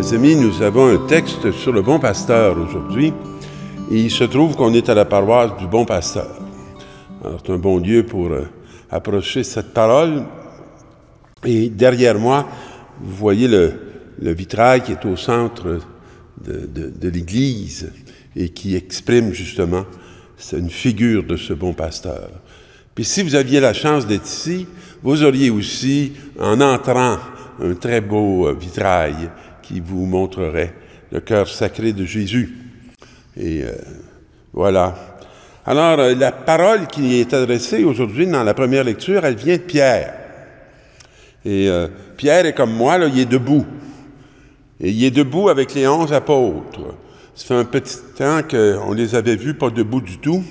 Mes amis, nous avons un texte sur le bon pasteur aujourd'hui. Et il se trouve qu'on est à la paroisse du bon pasteur. Alors, c'est un bon lieu pour approcher cette parole. Et derrière moi, vous voyez le vitrail qui est au centre de l'Église et qui exprime justement, c'est une figure de ce bon pasteur. Puis si vous aviez la chance d'être ici, vous auriez aussi, en entrant, un très beau vitrail qui vous montrerait le cœur sacré de Jésus. Et voilà. Alors, la parole qui est adressée aujourd'hui dans la première lecture, elle vient de Pierre. Et Pierre est comme moi, là, il est debout. Et il est debout avec les 11 apôtres. Ça fait un petit temps qu'on les avait vus pas debout du tout,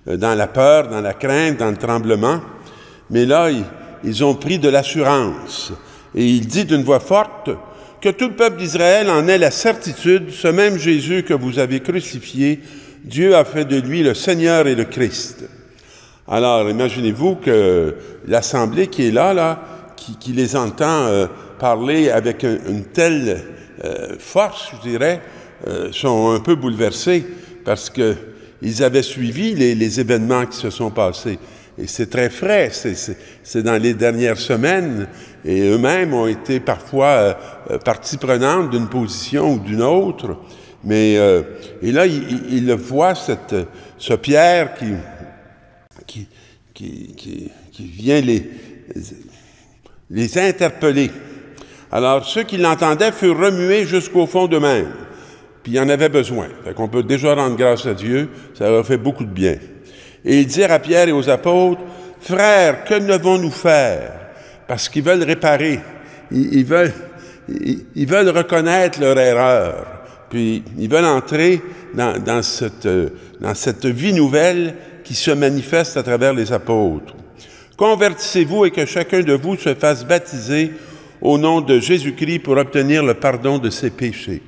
dans la peur, dans la crainte, dans le tremblement. Mais là, ils ont pris de l'assurance. Et il dit d'une voix forte que tout le peuple d'Israël en ait la certitude, ce même Jésus que vous avez crucifié, Dieu a fait de lui le Seigneur et le Christ. Alors, imaginez-vous que l'assemblée qui est là, qui les entend parler avec une telle force, je dirais, sont un peu bouleversés parce qu'ils avaient suivi les événements qui se sont passés. Et c'est très frais, c'est dans les dernières semaines, et eux-mêmes ont été parfois partie prenante d'une position ou d'une autre. Mais et là, il voit ce Pierre qui vient les interpeller. Alors, ceux qui l'entendaient furent remués jusqu'au fond d'eux-mêmes. Puis il y en avait besoin. Fait qu'on peut déjà rendre grâce à Dieu, ça leur fait beaucoup de bien. Et ils dirent à Pierre et aux apôtres, « Frères, que devons-nous faire? » Parce qu'ils veulent réparer. Ils veulent reconnaître leur erreur. Puis ils veulent entrer dans cette vie nouvelle qui se manifeste à travers les apôtres. « Convertissez-vous et que chacun de vous se fasse baptiser au nom de Jésus-Christ pour obtenir le pardon de ses péchés. »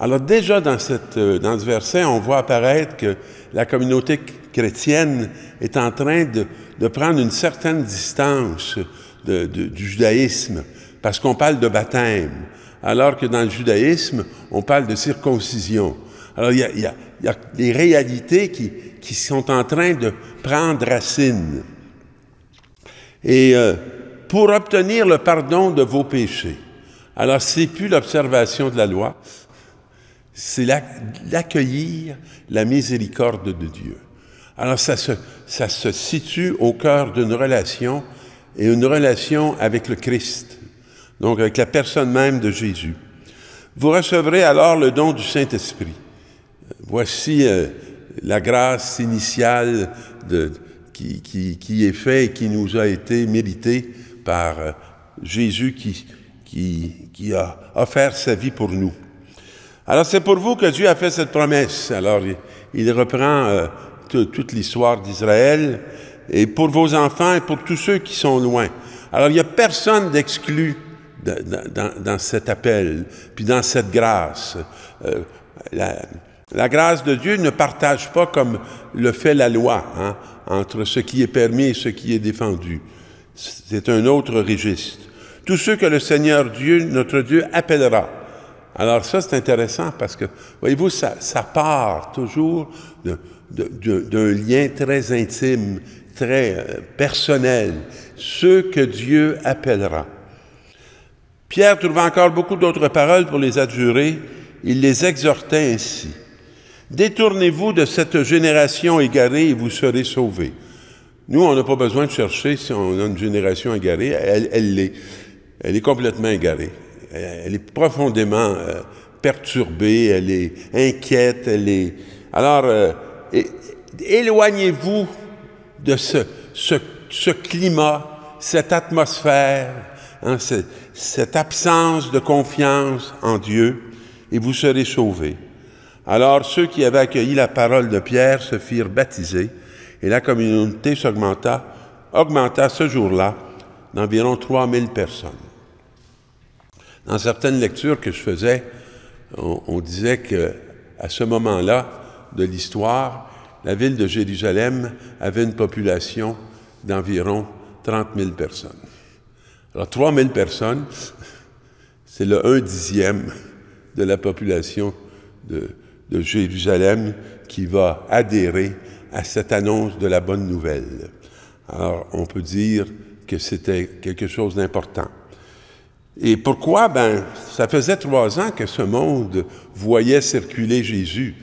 Alors déjà dans ce verset, on voit apparaître que la communauté chrétienne est en train de prendre une certaine distance du judaïsme, parce qu'on parle de baptême, alors que dans le judaïsme, on parle de circoncision. Alors il y a des réalités qui sont en train de prendre racine. Et pour obtenir le pardon de vos péchés, alors c'est plus l'observation de la loi, c'est l'accueillir la miséricorde de Dieu. Alors ça se situe au cœur d'une relation, et une relation avec le Christ, donc avec la personne même de Jésus. Vous recevrez alors le don du Saint-Esprit. Voici la grâce initiale qui est faite et qui nous a été méritée par Jésus qui a offert sa vie pour nous. Alors, c'est pour vous que Dieu a fait cette promesse. Alors, il reprend toute l'histoire d'Israël, et pour vos enfants et pour tous ceux qui sont loin. Alors, il n'y a personne d'exclu dans cet appel, puis dans cette grâce. La grâce de Dieu ne partage pas comme le fait la loi, entre ce qui est permis et ce qui est défendu. C'est un autre registre. Tous ceux que le Seigneur Dieu, notre Dieu, appellera. Alors ça, c'est intéressant parce que, voyez-vous, ça part toujours d'un lien très intime, très personnel. Ceux que Dieu appellera. Pierre trouva encore beaucoup d'autres paroles pour les adjurer. Il les exhortait ainsi. « Détournez-vous de cette génération égarée et vous serez sauvés. » Nous, on n'a pas besoin de chercher si on a une génération égarée. Elle l'est. Elle est complètement égarée. Elle est profondément perturbée, elle est inquiète, Alors, éloignez-vous de ce climat, cette atmosphère, cette absence de confiance en Dieu, et vous serez sauvés. Alors, ceux qui avaient accueilli la parole de Pierre se firent baptiser, et la communauté augmenta ce jour-là d'environ 3000 personnes. Dans certaines lectures que je faisais, on disait qu'à ce moment-là de l'histoire, la ville de Jérusalem avait une population d'environ 30 000 personnes. Alors, 3 000 personnes, c'est le 1/10 de la population de Jérusalem qui va adhérer à cette annonce de la bonne nouvelle. Alors, on peut dire que c'était quelque chose d'important. Et pourquoi? Ben, ça faisait 3 ans que ce monde voyait circuler Jésus.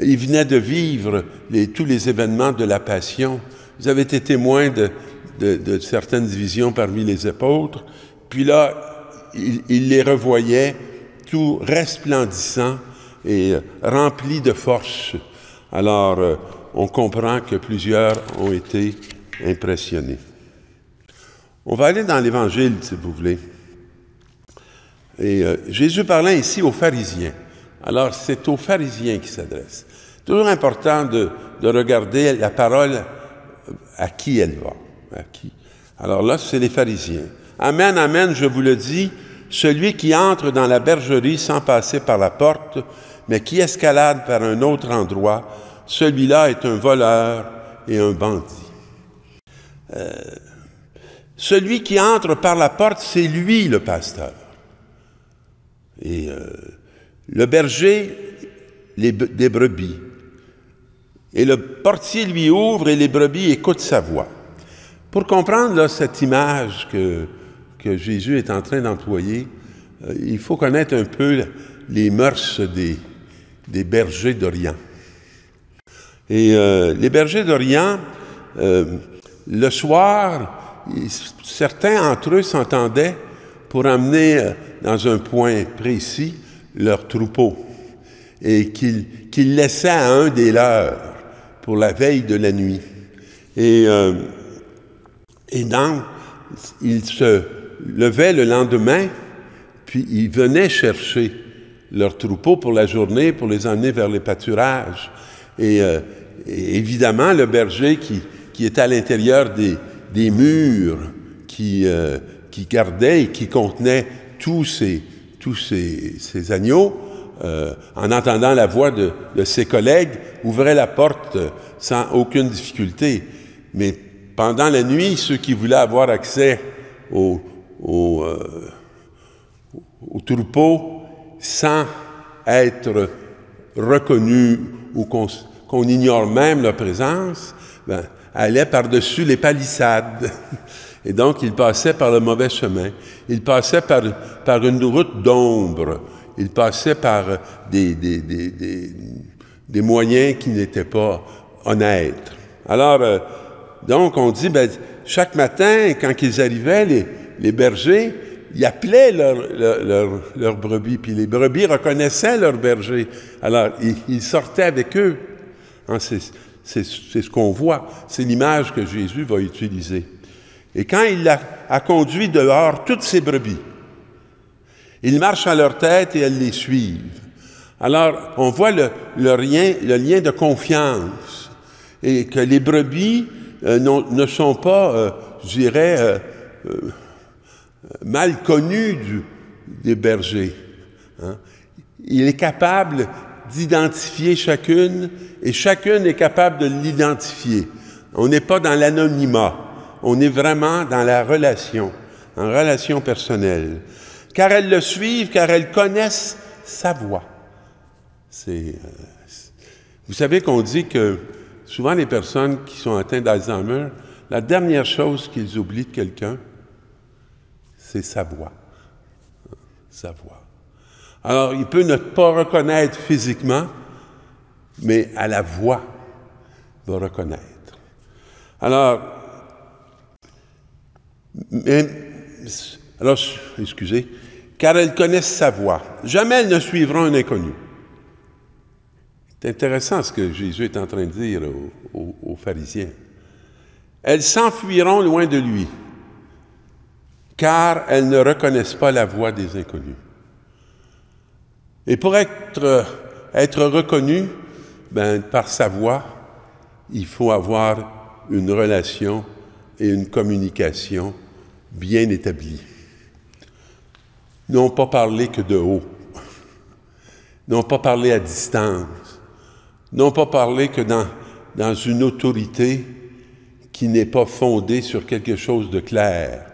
Il venait de vivre tous les événements de la Passion. Ils avaient été témoins de certaines divisions parmi les apôtres. Puis là, il les revoyait tout resplendissants et remplis de force. Alors, on comprend que plusieurs ont été impressionnés. On va aller dans l'Évangile, si vous voulez. Et Jésus parlait ici aux pharisiens. Alors, c'est aux pharisiens qu'il s'adresse. Toujours important de regarder la parole, à qui elle va. À qui? Alors là, c'est les pharisiens. Amen, amen, je vous le dis, celui qui entre dans la bergerie sans passer par la porte, mais qui escalade par un autre endroit, celui-là est un voleur et un bandit. Celui qui entre par la porte, c'est lui le pasteur. Et le berger, des brebis. Et le portier lui ouvre et les brebis écoutent sa voix. Pour comprendre là, cette image que Jésus est en train d'employer, il faut connaître un peu les mœurs des bergers d'Orient. Et les bergers d'Orient, le soir, certains entre eux s'entendaient pour amener dans un point précis leur troupeau et qu'ils laissaient à un des leurs pour la veille de la nuit. Et donc, ils se levaient le lendemain, puis ils venaient chercher leur troupeau pour la journée, pour les emmener vers les pâturages. Et évidemment, le berger qui était à l'intérieur des murs, qui gardait et qui contenait tous ces agneaux, en entendant la voix de ses collègues, ouvrait la porte sans aucune difficulté. Mais pendant la nuit, ceux qui voulaient avoir accès au troupeau sans être reconnus ou qu'on ignore même leur présence, allaient par-dessus les palissades. Et donc, ils passaient par le mauvais chemin. Ils passaient par une route d'ombre. Ils passaient par des moyens qui n'étaient pas honnêtes. Alors, donc, on dit, chaque matin, quand ils arrivaient, les bergers, ils appelaient leurs brebis, puis les brebis reconnaissaient leurs bergers. Alors, ils sortaient avec eux. Hein, c'est ce qu'on voit. C'est l'image que Jésus va utiliser. Et quand il a conduit dehors toutes ces brebis, il marche à leur tête et elles les suivent. Alors, on voit le lien de confiance et que les brebis ne sont pas, je dirais, mal connus des bergers. Hein? Il est capable d'identifier chacune et chacune est capable de l'identifier. On n'est pas dans l'anonymat, on est vraiment dans la relation, en relation personnelle. Car elles le suivent, car elles connaissent sa voix. Vous savez qu'on dit que souvent les personnes qui sont atteintes d'Alzheimer, la dernière chose qu'ils oublient de quelqu'un, c'est sa voix. Sa voix. Alors, il peut ne pas reconnaître physiquement, mais à la voix, il va reconnaître. Alors, excusez, car elles connaissent sa voix. Jamais elles ne suivront un inconnu. C'est intéressant ce que Jésus est en train de dire aux pharisiens. Elles s'enfuiront loin de lui, car elles ne reconnaissent pas la voix des inconnus. Et pour être reconnu, par sa voix, il faut avoir une relation et une communication bien établie. Non pas parler que de haut, non pas parler à distance, non pas parler que dans une autorité qui n'est pas fondée sur quelque chose de clair.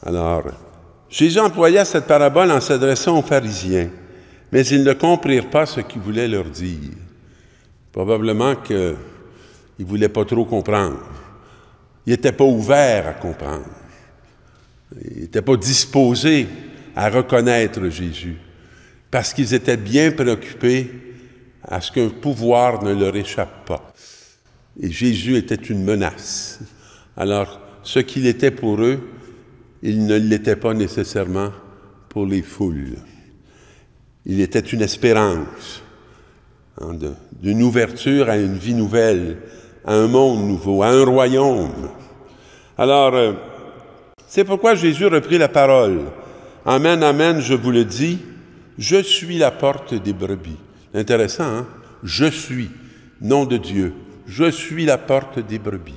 Alors, Jésus employa cette parabole en s'adressant aux pharisiens, mais ils ne comprirent pas ce qu'il voulait leur dire. Probablement qu'ils ne voulaient pas trop comprendre. Ils n'étaient pas ouverts à comprendre. Ils n'étaient pas disposés à reconnaître Jésus, parce qu'ils étaient bien préoccupés à ce qu'un pouvoir ne leur échappe pas. Et Jésus était une menace. Alors, ce qu'il était pour eux, il ne l'était pas nécessairement pour les foules. Il était une espérance, d'une ouverture à une vie nouvelle, à un monde nouveau, à un royaume. Alors, c'est pourquoi Jésus reprit la parole. « Amen, amen, je vous le dis, je suis la porte des brebis. » Intéressant, hein? « Je suis, nom de Dieu, je suis la porte des brebis. »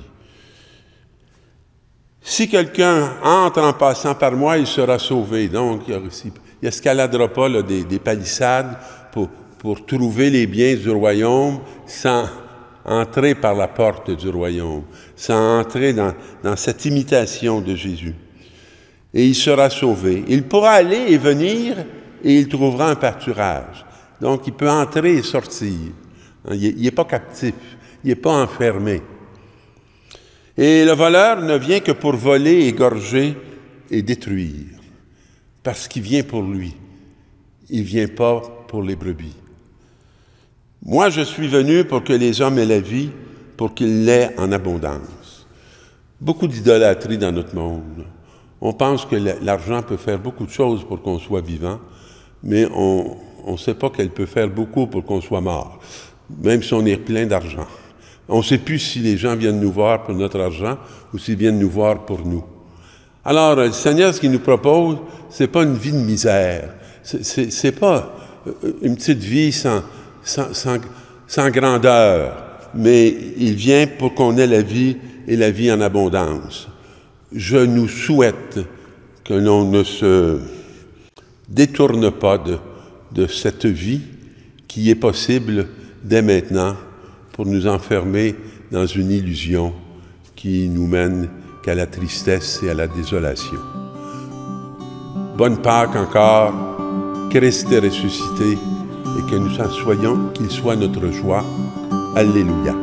Si quelqu'un entre en passant par moi, il sera sauvé. Donc, il n'escaladera pas là, des palissades pour trouver les biens du royaume sans entrer par la porte du royaume, sans entrer dans cette imitation de Jésus. Et il sera sauvé. Il pourra aller et venir et il trouvera un pâturage. Donc, il peut entrer et sortir. Il n'est pas captif, il n'est pas enfermé. Et le voleur ne vient que pour voler, égorger et détruire, parce qu'il vient pour lui. Il ne vient pas pour les brebis. Moi, je suis venu pour que les hommes aient la vie, pour qu'ils l'aient en abondance. Beaucoup d'idolâtrie dans notre monde. On pense que l'argent peut faire beaucoup de choses pour qu'on soit vivant, mais on ne sait pas qu'elle peut faire beaucoup pour qu'on soit mort, même si on est plein d'argent. On ne sait plus si les gens viennent nous voir pour notre argent ou s'ils viennent nous voir pour nous. Alors, le Seigneur, ce qu'il nous propose, ce n'est pas une vie de misère. Ce n'est pas une petite vie sans grandeur, mais il vient pour qu'on ait la vie et la vie en abondance. Je nous souhaite que l'on ne se détourne pas de cette vie qui est possible dès maintenant pour nous enfermer dans une illusion qui nous mène qu'à la tristesse et à la désolation. Bonne Pâques encore, Christ est ressuscité et que nous en soyons, qu'il soit notre joie. Alléluia.